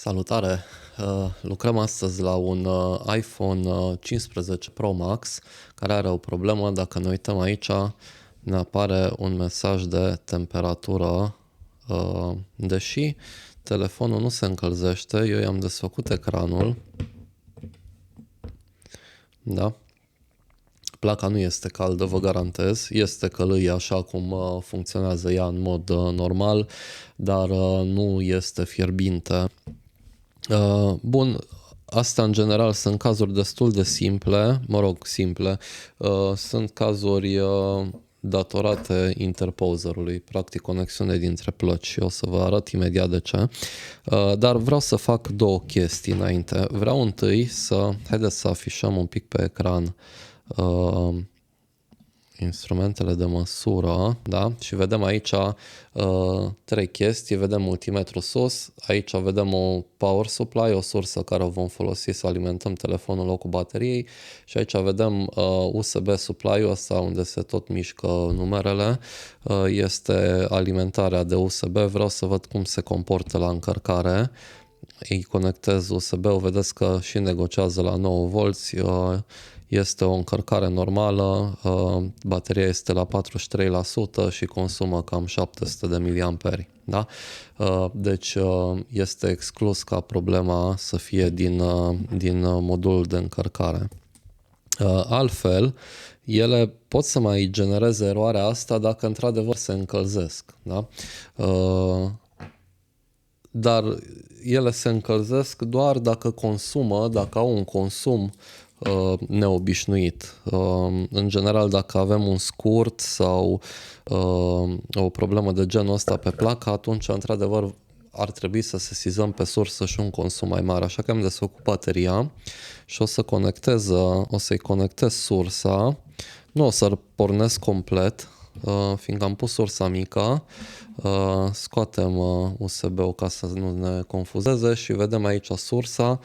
Salutare! Lucrăm astăzi la un iPhone 15 Pro Max care are o problemă. Dacă ne uităm aici, ne apare un mesaj de temperatură, deși telefonul nu se încălzește. Eu i-am desfăcut ecranul. Da? Placa nu este caldă, vă garantez. Este călâie așa cum funcționează ea în mod normal, dar nu este fierbinte. Bun, asta în general sunt cazuri destul de simple, simple. Sunt cazuri datorate interposerului, practic conexiune dintre plăci și o să vă arăt imediat de ce. Dar vreau să fac două chestii înainte. Vreau întâi haideți să afișăm un pic pe ecran instrumentele de măsură, da? Și vedem aici trei chestii, vedem multimetru sus, aici vedem o power supply, o sursă care o vom folosi să alimentăm telefonul în locul bateriei și aici vedem USB supply-ul ăsta unde se tot mișcă numerele, este alimentarea de USB, vreau să văd cum se comportă la încărcare. Îi conectez USB-ul, vedeți că și negociază la 9V, este o încărcare normală, bateria este la 43% și consumă cam 700 de mAh. Da? Deci este exclus ca problema să fie din modulul de încărcare. Altfel, ele pot să mai genereze eroarea asta dacă într-adevăr se încălzesc. Da? Dar ele se încălzesc doar dacă au un consum neobișnuit. În general, dacă avem un scurt sau o problemă de genul ăsta pe placă, atunci, într-adevăr, ar trebui să sesizăm pe sursă și un consum mai mare. Așa că am desfăcut bateria și o să-i conectez sursa. Nu o să-l pornesc complet, fiindcă am pus sursa mică. Scoatem USB-ul ca să nu ne confuzeze și vedem aici sursa.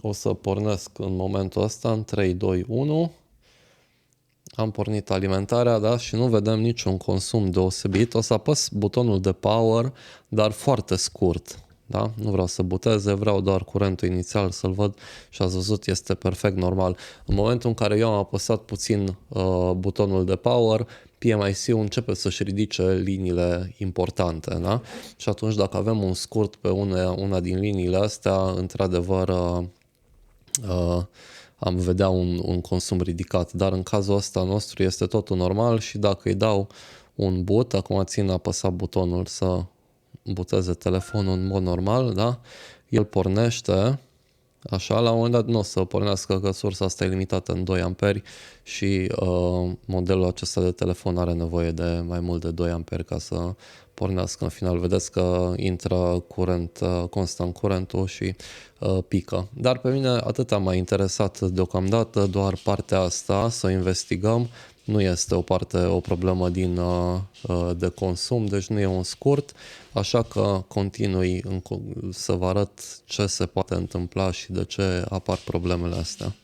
O să pornesc în momentul ăsta în 3, 2, 1. Am pornit alimentarea, da? Și nu vedem niciun consum deosebit. O să apăs butonul de power, dar foarte scurt. Da? Nu vreau să buteze, vreau doar curentul inițial să-l văd și ați văzut, este perfect normal. În momentul în care eu am apăsat puțin butonul de power, PMIC-ul începe să-și ridice liniile importante. Da? Și atunci dacă avem un scurt pe una din liniile astea, într-adevăr am vedea un consum ridicat, dar în cazul ăsta nostru este totul normal și dacă îi dau un boot, acum țin apăsat butonul să buteze telefonul în mod normal, da? El pornește, așa, la un moment dat nu o să pornească că sursa asta e limitată în 2 amperi și modelul acesta de telefon are nevoie de mai mult de 2 amperi ca să pornească. În final vedeți că intră constant curentul și pică. Dar pe mine atât m-a interesat deocamdată, doar partea asta, să investigăm. Nu este o problemă de consum, deci nu e un scurt, așa că continui să vă arăt ce se poate întâmpla și de ce apar problemele astea.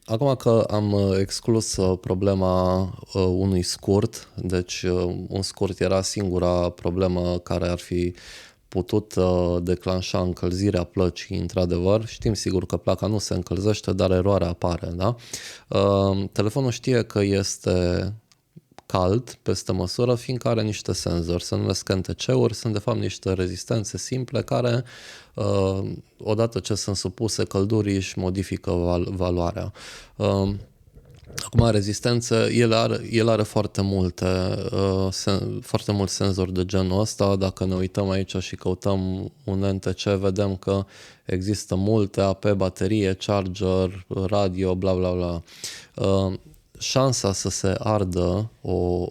Acum că am exclus problema unui scurt, deci un scurt era singura problemă care ar fi putut declanșa încălzirea plăcii, într-adevăr. Știm sigur că placa nu se încălzește, dar eroarea apare. Da? Telefonul știe că este cald peste măsură, fiindcă are niște senzori, se numesc NTC-uri, sunt de fapt niște rezistențe simple care, odată ce sunt supuse căldurii, își modifică valoarea. Acum, rezistențe, el are foarte mulți senzori de genul ăsta. Dacă ne uităm aici și căutăm un NTC, vedem că există multe, AP, baterie, charger, radio, bla bla bla. Șansa să se ardă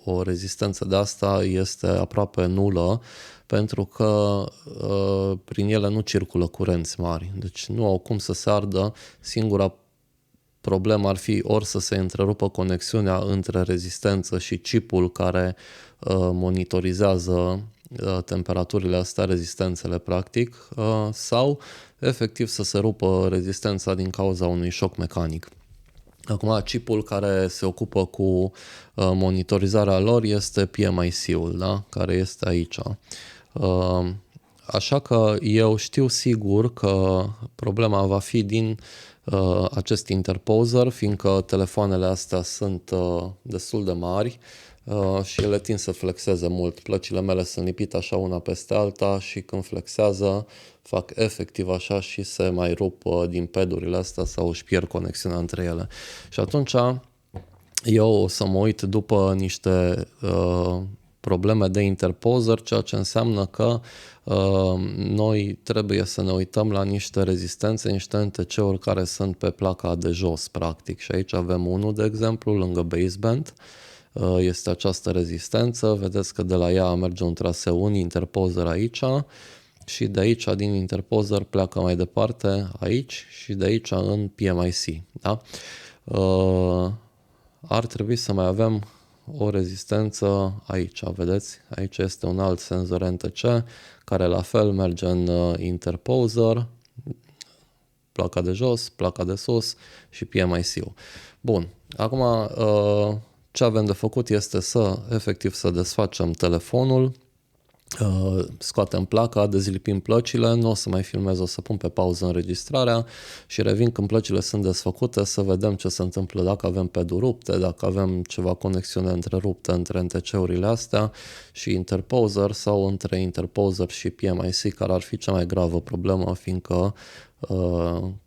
o rezistență de asta este aproape nulă, pentru că prin ele nu circulă curenți mari. Deci nu au cum să se ardă. Singura problemă ar fi ori să se întrerupă conexiunea între rezistență și chipul care monitorizează temperaturile astea, rezistențele practic, sau efectiv să se rupă rezistența din cauza unui șoc mecanic. Acum, chipul care se ocupă cu monitorizarea lor este PMIC-ul, da? Care este aici. Așa că eu știu sigur că problema va fi din acest interposer, fiindcă telefoanele astea sunt destul de mari și ele tind să flexeze mult. Plăcile mele sunt lipite așa una peste alta și când flexează fac efectiv așa și se mai rup din padurile astea sau își pierd conexiunea între ele. Și atunci eu o să mă uit după niște probleme de interposer, ceea ce înseamnă că noi trebuie să ne uităm la niște rezistențe, niște NTC-uri care sunt pe placa de jos, practic. Și aici avem unul, de exemplu, lângă baseband. Este această rezistență, vedeți că de la ea merge un traseu, un interposer aici și de aici, din interposer, pleacă mai departe aici și de aici în PMIC. Da? Ar trebui să mai avem o rezistență aici, vedeți? Aici este un alt senzor NTC care la fel merge în interposer, placa de jos, placa de sus și PMIC-ul. Bun, acum ce avem de făcut este să efectiv să desfacem telefonul, scoatem placa, dezlipim plăcile, nu o să mai filmez, o să pun pe pauză înregistrarea și revin când plăcile sunt desfăcute să vedem ce se întâmplă, dacă avem peduri rupte, dacă avem ceva conexiune întreruptă între NTC-urile astea și interposer sau între interposer și PMIC, care ar fi cea mai gravă problemă, fiindcă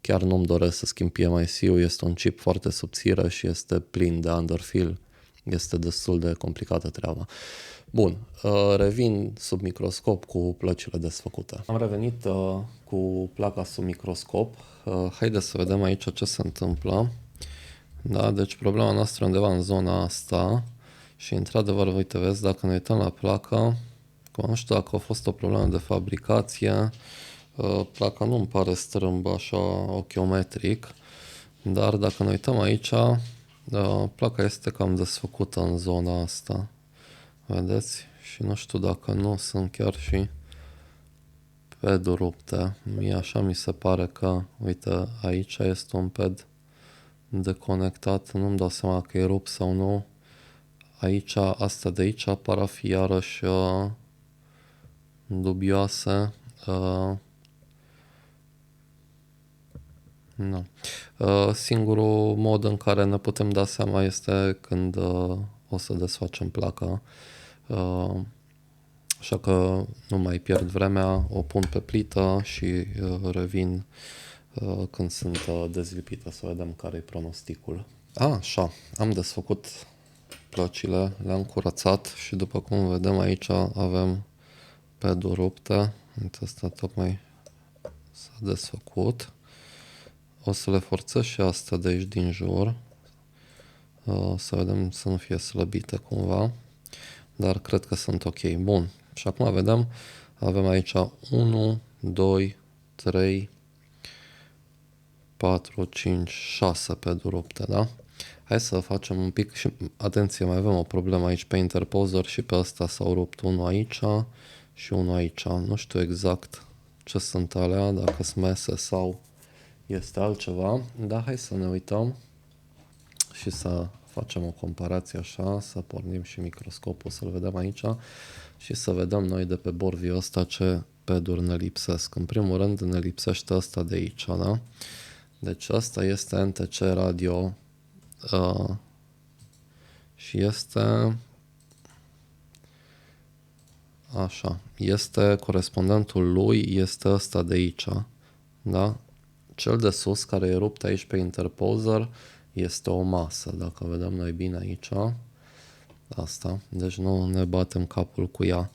chiar nu-mi doresc să schimb PMIC-ul, este un chip foarte subțire și este plin de underfill, este destul de complicată treaba. Bun, revin sub microscop cu plăcile desfăcute. Am revenit cu placa sub microscop. Haideți să vedem aici ce se întâmplă. Da, deci problema noastră undeva în zona asta și într-adevăr, uite, vezi, dacă ne uităm la placă, nu știu dacă a fost o problemă de fabricație, placa nu îmi pare strâmbă așa ochiometric, dar dacă ne uităm aici, placa este cam desfăcută în zona asta. Vedeți? Și nu știu dacă nu sunt chiar și peduri rupte. Mie așa mi se pare că, uite, aici este un ped deconectat. Nu-mi dau seama că e rupt sau nu. Aici, astea de aici par a fi iarăși dubioase. Nu. Singurul mod în care ne putem da seama este când o să desfacem placa. Așa că nu mai pierd vremea, o pun pe plită și revin când sunt dezlipită să vedem care e pronosticul. Așa, am desfăcut plăcile, le-am curățat și după cum vedem aici avem peduri rupte. Uite, asta tocmai s-a desfăcut. O să le forțez și astea de aici din jur. Să vedem să nu fie slăbite cumva. Dar cred că sunt ok. Bun. Și acum vedem, avem aici 1, 2, 3, 4, 5, 6 peduri rupte, da? Hai să facem un pic și, atenție, mai avem o problemă aici pe interposer și pe ăsta s-au rupt unul aici și unul aici. Nu știu exact ce sunt alea, dacă sunt mese sau este altceva, dar hai să ne uităm și să facem o comparație așa, să pornim și microscopul să-l vedem aici și să vedem noi de pe borviul ăsta ce peduri ne lipsesc. În primul rând ne lipsește ăsta de aici, da? Deci ăsta este NTC radio și este așa, este corespondentul lui, este ăsta de aici, da? Cel de sus care e rupt aici pe interposer este o masă, dacă vedem noi bine aici, asta, deci nu ne batem capul cu ea.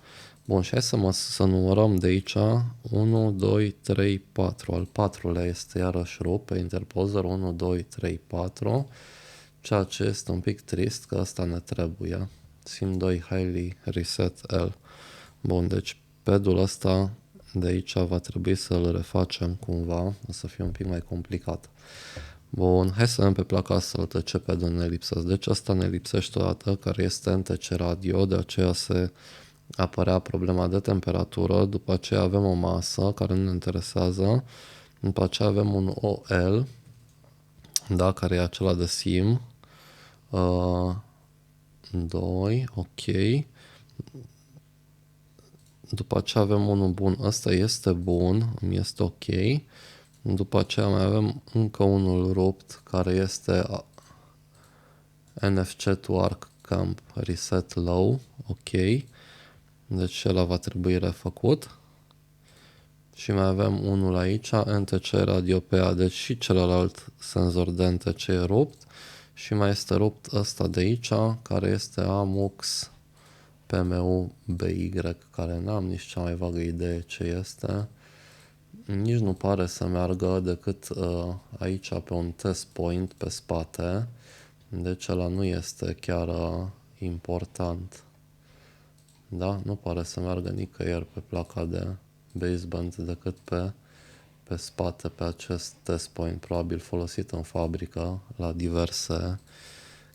Bun, și hai să numărăm de aici, 1, 2, 3, 4, al patrulea este iarăși rupt pe interposer, 1, 2, 3, 4, ceea ce este un pic trist, că asta ne trebuie, SIM2 Highly Reset L. Bun, deci pedul ăsta de aici va trebui să-l refacem cumva, o să fie un pic mai complicat. Bun, hai să vedem pe placa asta ce pedul ne lipsesc. Deci asta ne lipsește o dată, care este NTC radio, de aceea se apărea problema de temperatură, după aceea avem o masă care nu ne interesează, după aceea avem un OL, da, care e acela de SIM, 2, ok, După aceea avem unul bun. Ăsta este bun, îmi este ok. După aceea mai avem încă unul rupt, care este NFC to Arc Camp Reset Low. Ok. Deci ăla va trebui refăcut. Și mai avem unul aici, NTC Radio PA, deci și celălalt senzor de NTC e rupt. Și mai este rupt ăsta de aici, care este AMUX PMU BY, care n-am nici cea mai vagă idee ce este. Nici nu pare să meargă decât aici pe un test point pe spate. Deci ăla nu este chiar important. Da? Nu pare să meargă nicăieri pe placa de baseband decât pe spate, pe acest test point, probabil folosit în fabrică la diverse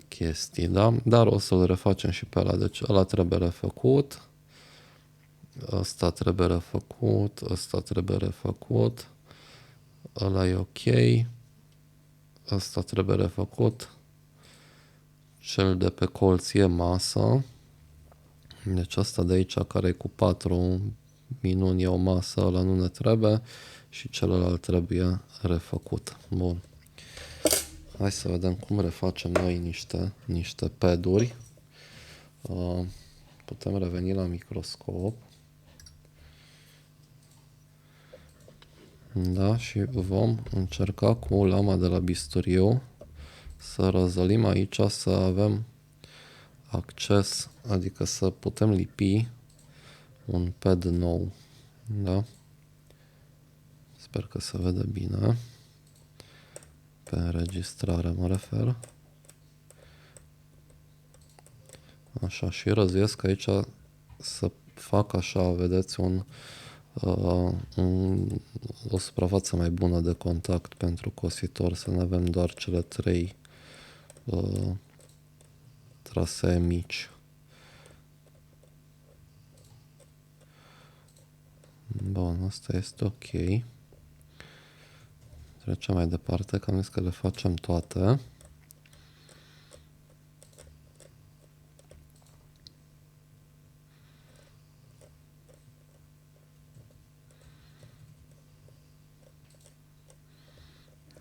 chestii, da? Dar o să-l refacem și pe ăla, deci ăla trebuie refăcut, ăsta trebuie refăcut, ăsta trebuie refăcut, ăla e ok, ăsta trebuie refăcut, cel de pe colț e masă, deci ăsta de aici care e cu 4 minuni e o masă, ăla nu ne trebuie și celălalt trebuie refăcut. Bun. Hai să vedem cum refacem noi niște peduri. Putem reveni la microscop. Da, și vom încerca cu lama de la bisturiu să răzălim aici, să avem acces, adică să putem lipi un pad nou. Da? Sper că se vede bine. Pe înregistrare mă refer. Așa, și răzuiesc aici să fac așa, vedeți, o suprafață mai bună de contact pentru cositor, să nu avem doar cele 3 trasee mici. Bun, asta este ok. Trecem mai departe, că am zis că le facem toate.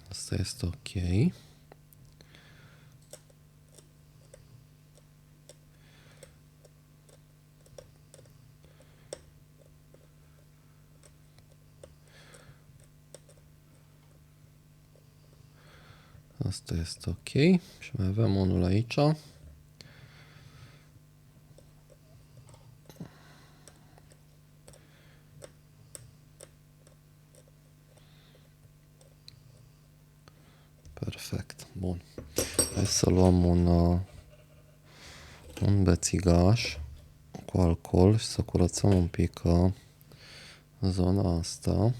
Asta este ok. Asta este ok. Și mai avem unul aici. Perfect. Bun. Hai să luăm un bețigaș cu alcool și să curățăm un pic zona asta.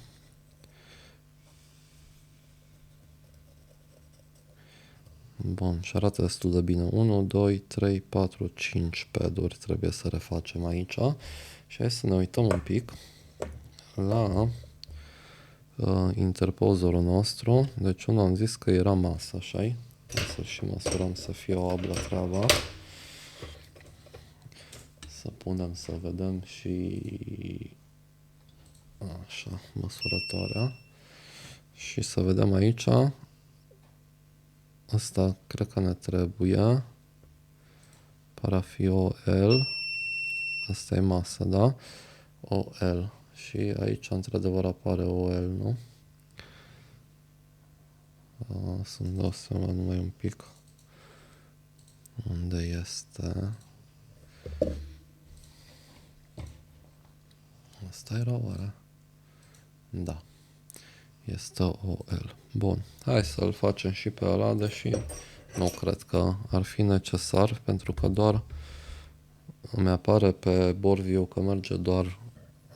Bun, și arată destul de bine. 1, 2, 3, 4, 5 peduri trebuie să refacem aici. Și hai să ne uităm un pic la interpozorul nostru. Deci unul am zis că era masă, așa-i? Să și măsurăm să fie o ablă treaba. Să punem să vedem și așa, măsurătoarea. Și să vedem aici. Asta cred că ne trebuie. Pare a fi OL. Asta e masă, da? OL. Și aici într-adevăr apare OL, nu? Să-mi dau seama numai un pic unde este. Asta era oare? Da. Este OL. Bun. Hai să-l facem și pe ăla, deși nu cred că ar fi necesar, pentru că doar îmi apare pe BoreView că merge doar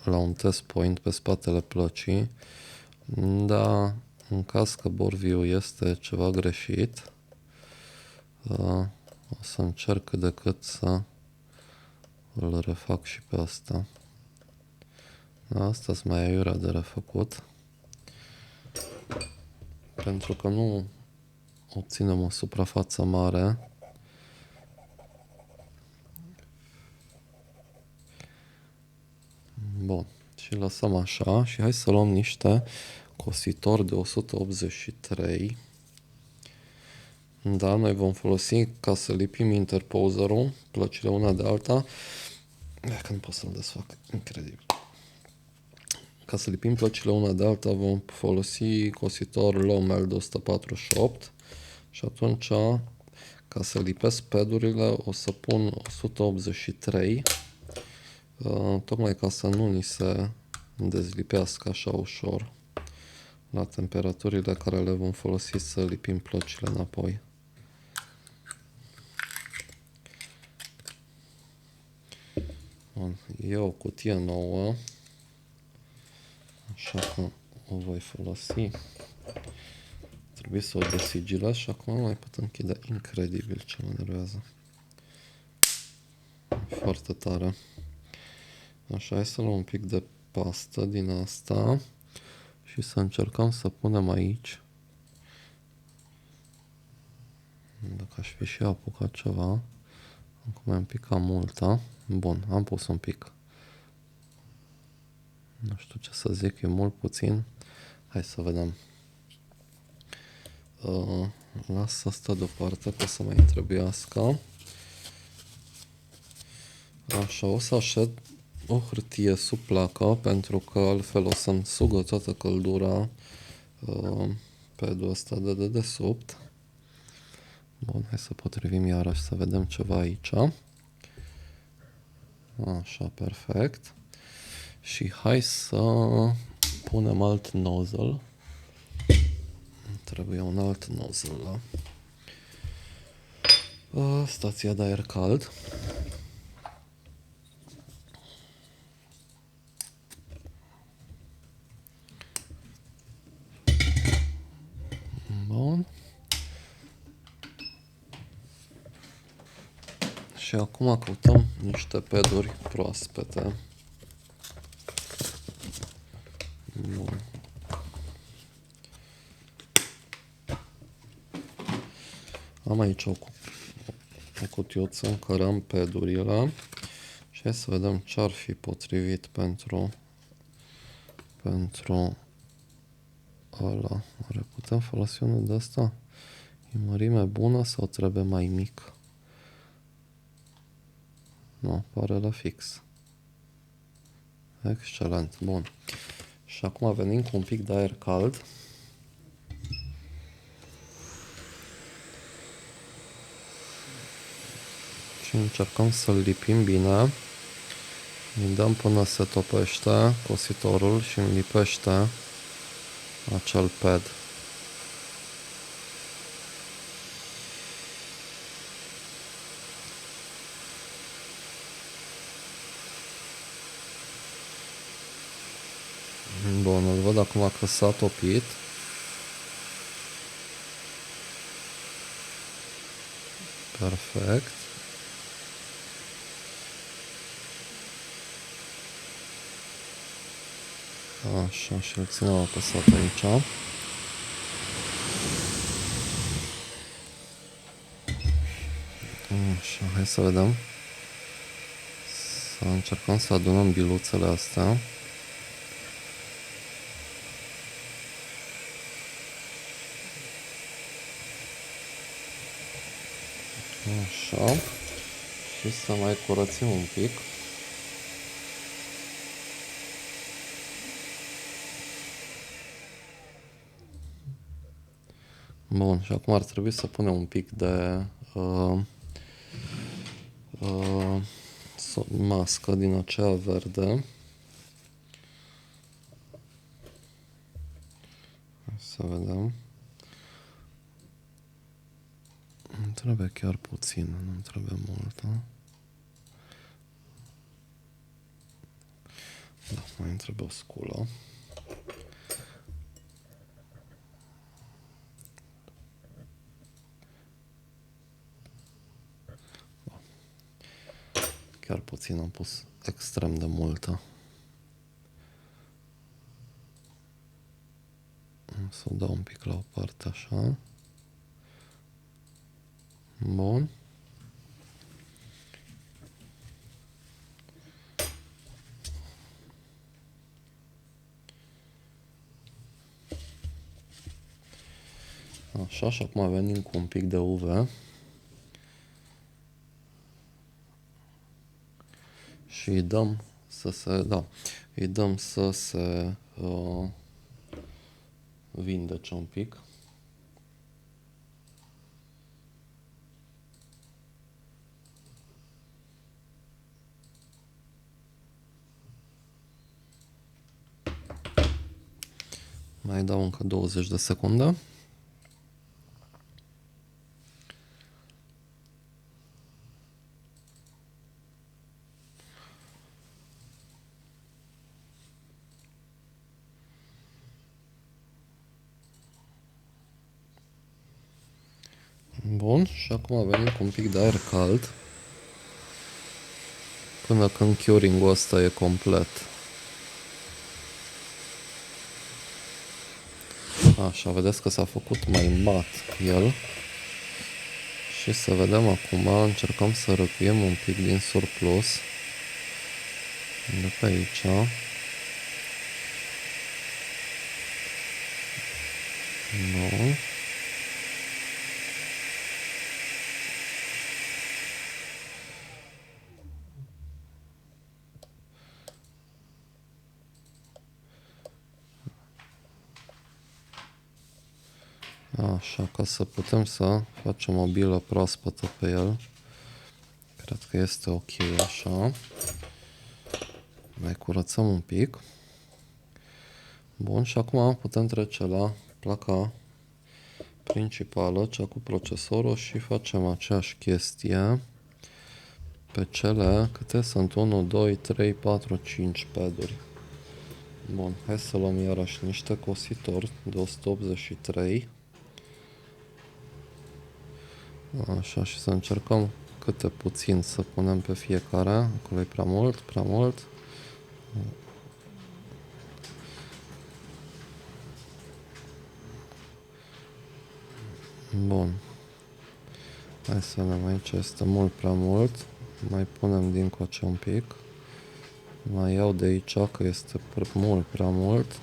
la un test point pe spatele plăcii. Dar în caz că BoreView este ceva greșit, o să încerc cât de cât să îl refac și pe asta. Asta-s mai aiurea de refăcut, pentru că nu obținem o suprafață mare. lăsăm așa și hai să luăm niște cositori de 183. Da, noi vom folosi ca să lipim interposerul, plăcile una de alta. Că nu pot să-l desfac, incredibil. Ca să lipim plăcile una de alta vom folosi cositor Lommel de 148 și atunci, ca să lipesc padurile, o să pun 183, tocmai ca să nu ni se dezlipească așa ușor la temperaturile care le vom folosi să lipim plăcile înapoi. Bun, e o cutie nouă, așa că o voi folosi. Trebuie să o desigilez și acum nu mai pot închide. Incredibil ce mă nervează. Foarte tare. Așa, hai să luăm un pic de pastă din asta și să încercăm să punem aici. Dacă aș fi și apucat ceva. Acum am picat multă. Bun, am pus un pic. Nu știu ce să zic, e mult puțin. Hai să vedem. Las asta deoparte, că o să mai trebuiască. Așa, o să așez o hârtie sub placă, pentru că altfel o să-mi sugă toată căldura pe ăsta de dedesubt. Bun, hai să potrivim iarăși să vedem ceva aici. Așa, perfect. Și hai să punem alt nozzle. Trebuie un alt nozzle la stația de aer cald. Bun. Și acum căutăm niște peduri proaspete. Bun. Am aici o cutiuță în care am pedurile și hai să vedem ce ar fi potrivit pentru ăla. Oare putem folosi unul de ăsta? E mărime bună sau trebuie mai mic? Nu, pare la fix. Excelent, bun. Și acum venim cu un pic de aer cald. Și încercăm să-l lipim bine. Îi dăm până se topește cositorul și îmi lipește acel pad. Bun, îl văd acum că s-a topit. Perfect. Așa, și îl ținem apăsat aici. Așa, hai să vedem. Să încercăm să adunăm biluțele astea. Așa. Și să mai curățim un pic. Bun, și acum ar trebui să punem un pic de mască din aceea verde. Să vedem. Îmi trebuie chiar puțin, nu trebuie multă. Da, mai îmi trebuie o sculă. Chiar puțin, am pus extrem de multă. Să o dau un pic la o parte așa. Bun. Așa, și acum venim cu un pic de UV. Și îi dăm să se, îi dăm să se vindece un pic. Mai dau încă 20 de secunde. Bun, și acum venim cu un pic de aer cald până când curing-ul ăsta e complet. Așa, vedeți că s-a făcut mai mat el. Și să vedem acum, încercăm să răcuiem un pic din surplus de pe aici. Nu. Așa, ca să putem să facem o bilă proaspătă pe el. Cred că este ok așa. Mai curățăm un pic. Bun, și acum putem trece la placa principală, cea cu procesorul, și facem aceeași chestie pe cele câte sunt 1, 2, 3, 4, 5 paduri. Bun, hai să luăm iarăși niște cositori de 183. Așa, și să încercăm câte puțin să punem pe fiecare. Acolo e prea mult, prea mult. Bun. Hai să vedem, aici este mult prea mult. Mai punem din coace un pic. Mai iau de aici că este mult prea mult.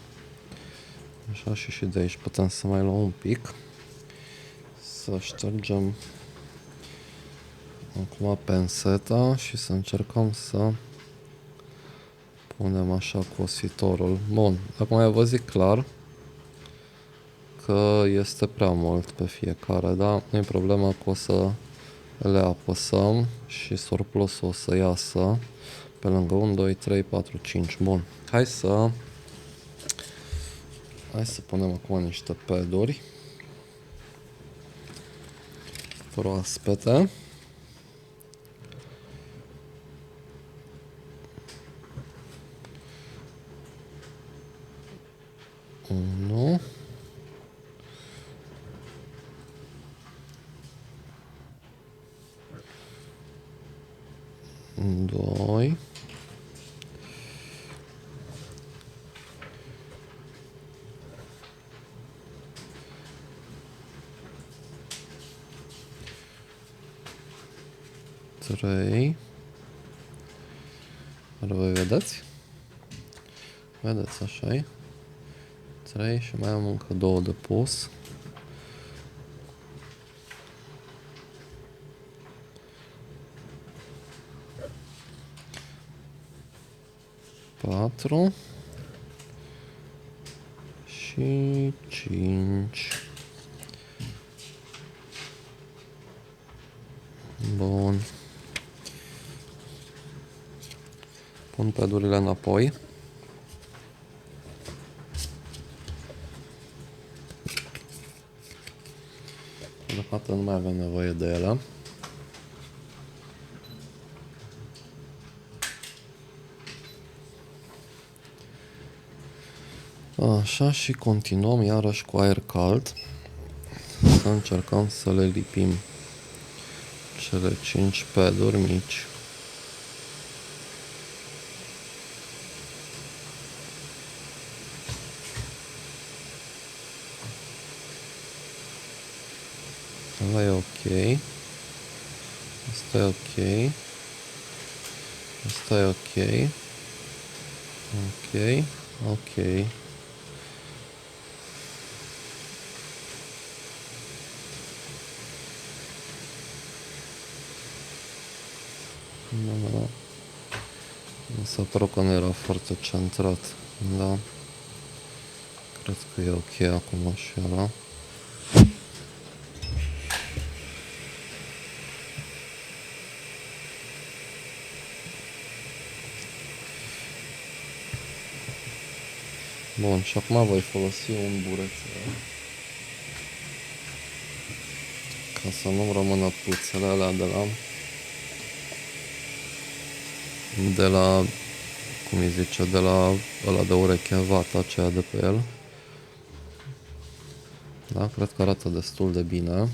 Așa, și de aici putem să mai luăm un pic. Să ștergem acum penseta și să încercăm să punem așa cositorul. Bun, acum eu vă zic clar că este prea mult pe fiecare, da? Nu e problema că o să le apăsăm și surplusul o să iasă pe lângă 1, 2, 3, 4, 5. Bun, hai să punem acum niște peduri proaspete. Unu. Doi. Trei. Voi vedeți? Vedeți, așa-i. 3 și mai am încă 2 de pus. 4 și 5. Bun. Pun pedurile înapoi. Deocamdată nu mai avem nevoie de ele. Așa, și continuăm iarăși cu aer cald. Să încercăm să le lipim cele 5 peduri mici. Ăla e ok. Asta e ok. Asta e ok. Ok. Ok. Da. Mi s-a părut că nu era foarte centrat. Da. Cred că e ok acum și ăla. Bun, și acum voi folosi un burețel ca să nu rămână puțele alea de la, cum îi zice, de la ăla de ureche, vata aceea de pe el. Da, cred că arată destul de bine.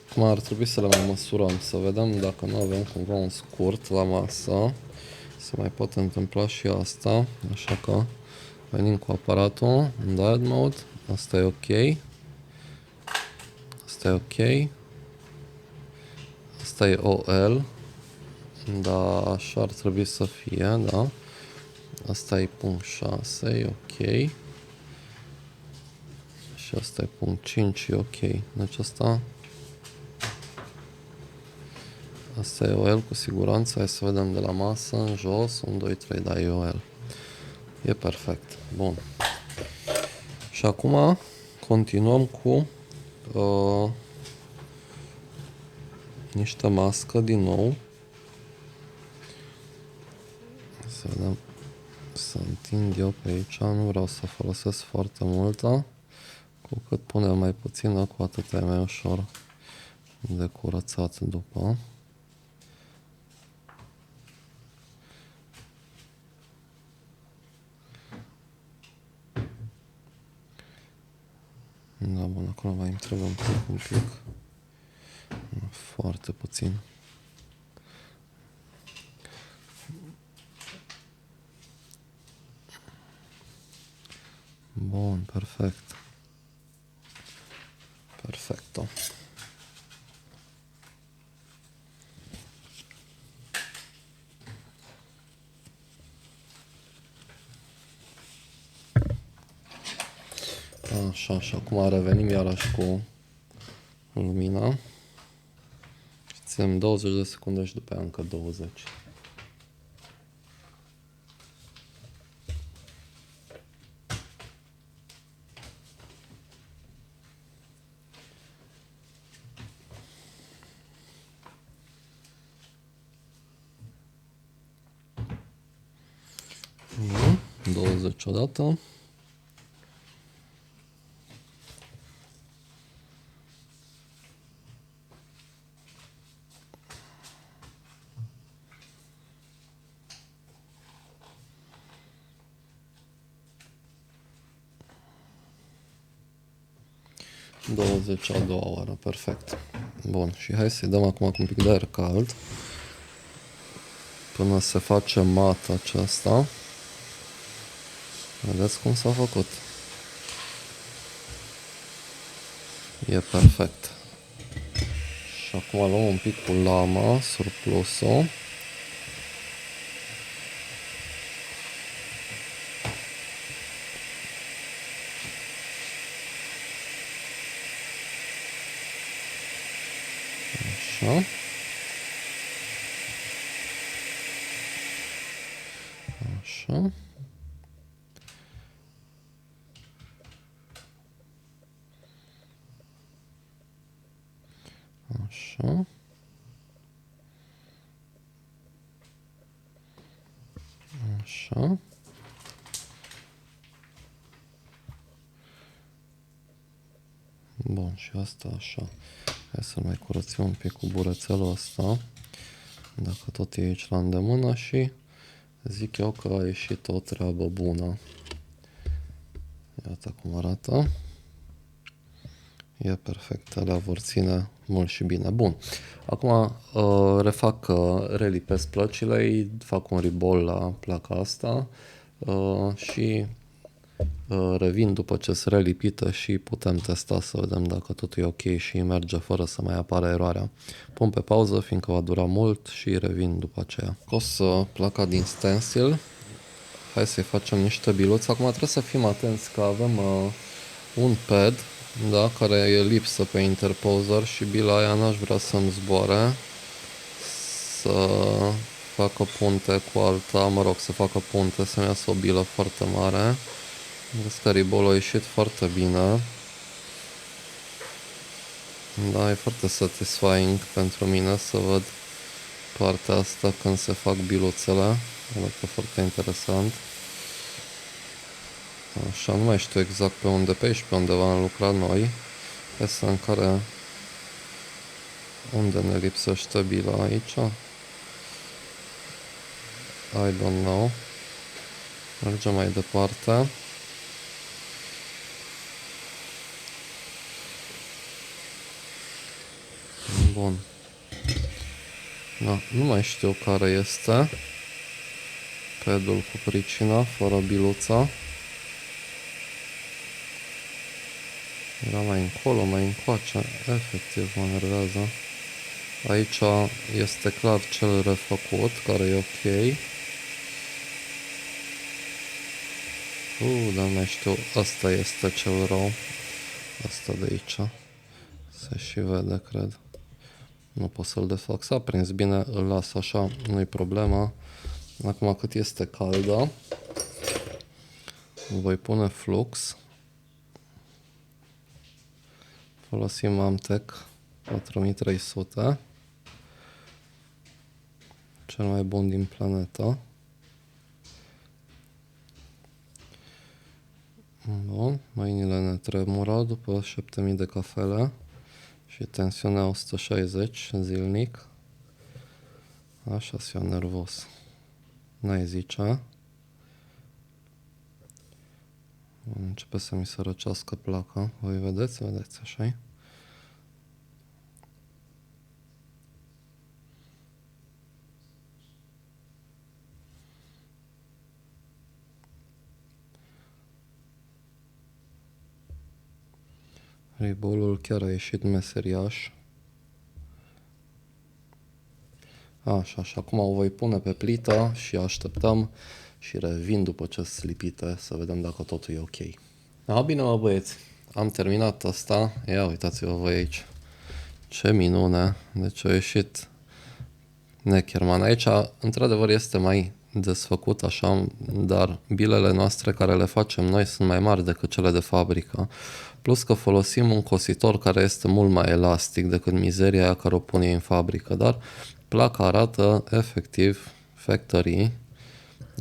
Acum ar trebui să le mai măsurăm, să vedem dacă nu avem cumva un scurt la masă. Se mai poate întâmpla și asta, așa că venim cu aparatul în diode mode. Asta e ok. Asta e ok. Asta e OL. Da, așa ar trebui să fie, da. Asta e punct 6, e ok. Și asta e punct 5, e ok. Deci asta e OL cu siguranță. Hai să vedem de la masă în jos. 1, 2, 3, da, e OL. E perfect. Bun. Și acum continuăm cu niște mască din nou. Să vedem. Să întind eu pe aici. Nu vreau să folosesc foarte multă. Cu cât punem mai puțină, cu atât e mai ușor de curățat după. Da, bun, acolo mai îmi trebuie un pic. Foarte puțin. Bun, perfect. Perfecto. Așa, și acum revenim iarăși cu lumina. Ținem 20 de secunde și după aia încă 20. Bun, 20 odată. Douăzeci a doua oară, perfect. Bun, și hai să-i dăm acum un pic de aer cald până se face mat aceasta. Vedeți cum s-a făcut. E perfect. Și acum luăm un pic cu lama, surplusul. Așa. Așa. Așa. Așa. Bun, și asta așa. Hai să mai curățim un pic cu burețelul ăsta. Dacă tot e aici la îndemână și zic eu că a ieșit o treabă bună. Iată cum arată. E perfect, alea vor ține mult și bine. Bun, acum refac, relipesc plăcile, îi fac un ribol la placa asta și revin după ce sunt relipită și putem testa să vedem dacă totul e ok și merge fără să mai apară eroarea. Pun pe pauză, fiindcă va dura mult și revin după aceea. Scos placa din stencil. Hai să-i facem niște biluți. Acum trebuie să fim atenți că avem un pad, da, care e lipsă pe interposer și bila aia n-aș vrea să-mi zboare. să facă punte cu alta, mă rog, să facă punte, să-mi iasă o bilă foarte mare. Vezi că ribolul a ieșit foarte bine. Da, e foarte satisfying pentru mine să văd partea asta când se fac biluțele. Arată foarte interesant. Așa, nu mai știu exact pe unde, pe aici, pe undeva am lucrat noi. Asta în care... Unde ne lipsește bila aici? I don't know. Mergem mai departe. Bun. Da, nu mai știu care este pedul cu pricina, fără biluța. Era mai încolo, mai încoace. Efectiv mă nervează. Aici este clar cel refăcut, care e ok. Dar nu știu, asta este cel rău. Asta de aici. Se și vede, cred. Nu pot să-l defac. S-a prins bine, îl las așa, nu-i problema. Acum cât este caldă, voi pune flux. Folosim Amtec 4300. Cel mai bun din planetă. Bun, mâinile ne tremură după 7000 de cafele și tensiunea 160 zilnic. Așa sunt eu nervos. N-ai zice. Începe să mi se răcească placa. Voi vedeți? Vedeți, așa-i? Ribolul chiar a ieșit meseriaș. Așa, și acum o voi pune pe plită și așteptăm și revin după ce sunt lipite să vedem dacă totul e ok. Da, bine mă băieți, am terminat asta. Ia uitați-vă voi aici. Ce minune, deci a ieșit Neckerman. Aici într-adevăr este mai desfăcut așa, dar bilele noastre care le facem noi sunt mai mari decât cele de fabrică. Plus că folosim un cositor care este mult mai elastic decât mizeria aia care o pune în fabrică, dar placa arată efectiv factory,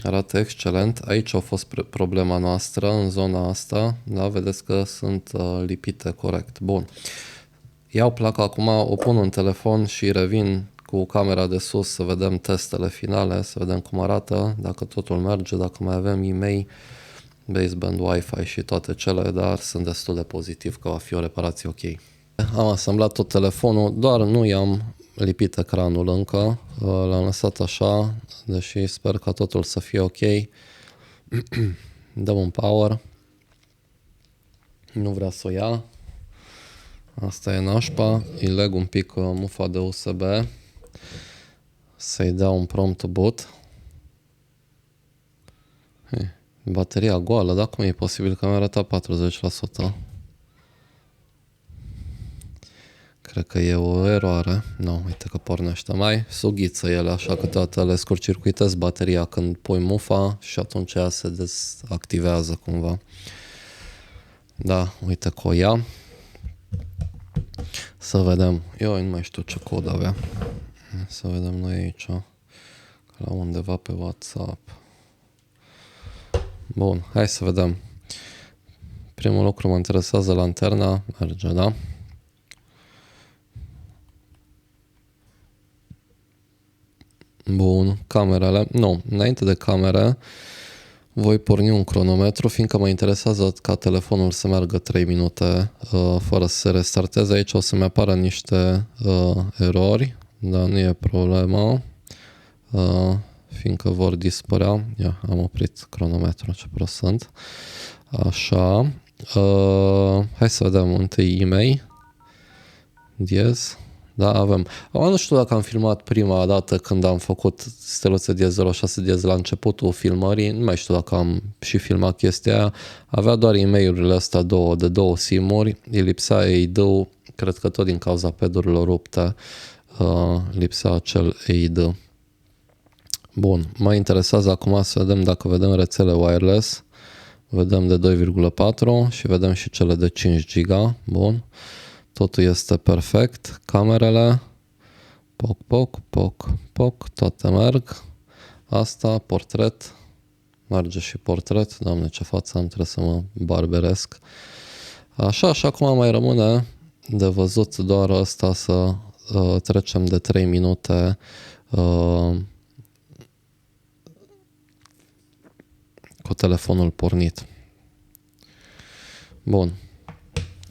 arată excelent. Aici a fost problema noastră în zona asta, da, vedeți că sunt lipite corect. Bun. Iau placa acum, o pun în telefon și revin cu camera de sus să vedem testele finale, să vedem cum arată, dacă totul merge, dacă mai avem e-mail, baseband, Wi-Fi și toate cele, dar sunt destul de pozitiv că va fi o reparație ok. Am asamblat tot telefonul, doar nu i-am lipit ecranul încă, l-am lăsat așa, deși sper ca totul să fie ok. Dăm un power, nu vrea să o ia, asta e nașpa, îi leg un pic mufa de USB, să-i dea un prompt boot. Bateria goală, da? Cum e posibil că mi-a arătat 40%? Cred că e o eroare. Nu, uite că pornește. Mai sughiță ele, așa câteodată le scurtcircuitez bateria când pui mufa și atunci ea se dezactivează cumva. Da, uite că o ia. Să vedem. Eu nu mai știu ce cod avea. Să vedem noi aici. La undeva pe WhatsApp. Bun, hai să vedem. Primul lucru mă interesează lanterna. Merge, da? Bun, camerele. Nu, înainte de camere voi porni un cronometru, fiindcă mă interesează ca telefonul să meargă 3 minute fără să se restarteze. Aici o să-mi apară niște erori, dar nu e problema, fiindcă vor dispărea. Ia, am oprit cronometrul, ce prost sunt. Așa. Hai să vedem întâi e-mail. Diez. Da, avem. Nu știu dacă am filmat prima dată când am făcut steluțe diez 06 diez la începutul filmării. Nu mai știu dacă am și filmat chestia aia. Avea doar e-mail-urile astea de două SIM-uri. Îi lipsea ID-ul, cred că tot din cauza pedurilor rupte. lipsea acel EID. Bun, mă interesează acum să vedem dacă vedem rețele wireless. Vedem de 2,4 și vedem și cele de 5 GB. Bun, totul este perfect. Camerele, poc, toate merg. Asta, portret, merge și portret. Doamne, ce față am, trebuie să mă barberesc. Așa, și acum mai rămâne de văzut doar asta, să trecem de 3 minute cu telefonul pornit. Bun.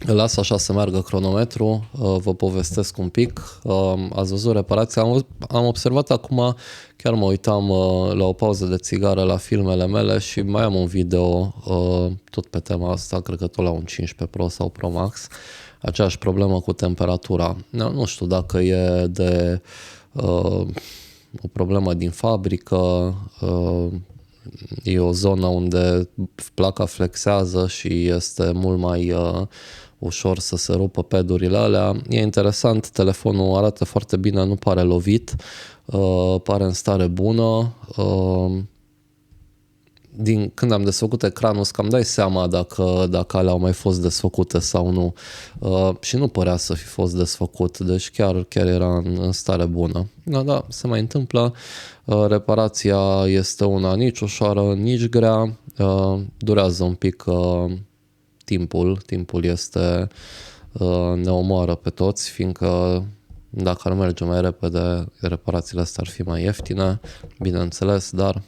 Las așa să meargă cronometru, vă povestesc un pic. Ați văzut reparația? Am observat acum, chiar mă uitam la o pauză de țigară la filmele mele și mai am un video tot pe tema asta, cred că tot la un 15 Pro sau Pro Max. Aceeași problemă cu temperatura. Nu știu dacă e de o problemă din fabrică, e o zonă unde placa flexează și este mult mai ușor să se rupă pedurile alea. E interesant, telefonul arată foarte bine, nu pare lovit, pare în stare bună. Din când am desfăcut ecranul, cam dai seama dacă alea au mai fost desfăcute sau nu. Și nu părea să fi fost desfăcut, deci chiar era în stare bună. Da, se mai întâmplă. Reparația este una nici ușoară, nici grea. Durează un pic timpul este ne omoară pe toți, fiindcă dacă ar merge mai repede, reparațiile astea ar fi mai ieftine, bineînțeles, dar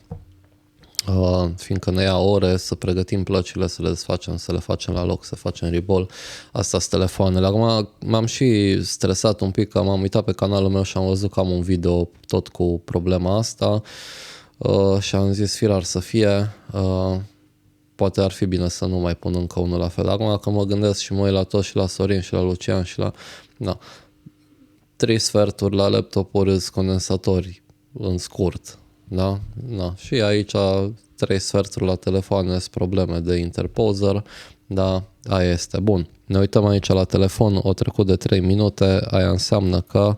fiindcă ne ia ore să pregătim plăcile, să le desfacem, să le facem la loc, să facem rebol. Asta sunt telefoanele. Acum m-am și stresat un pic, că m-am uitat pe canalul meu și am văzut că am un video tot cu problema asta și am zis firar să fie, poate ar fi bine să nu mai pun încă unul la fel. Acum că mă gândesc și mă uit la tot, și la Sorin și la Lucian și la... 3 sferturi la laptopuri condensatori în scurt. Da? Și aici 3 sferturi la telefoane sunt probleme de interposer, da, aia este. Bun, ne uităm aici la telefon, o trecut de 3 minute, aia înseamnă că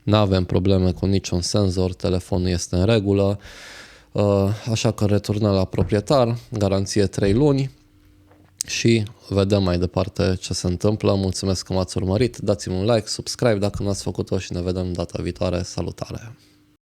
nu avem probleme cu niciun senzor, telefonul este în regulă, așa că returnăm la proprietar, garanție 3 luni și vedem mai departe ce se întâmplă. Mulțumesc că m-ați urmărit, dați-mi un like, subscribe dacă nu ați făcut-o și ne vedem data viitoare. Salutare!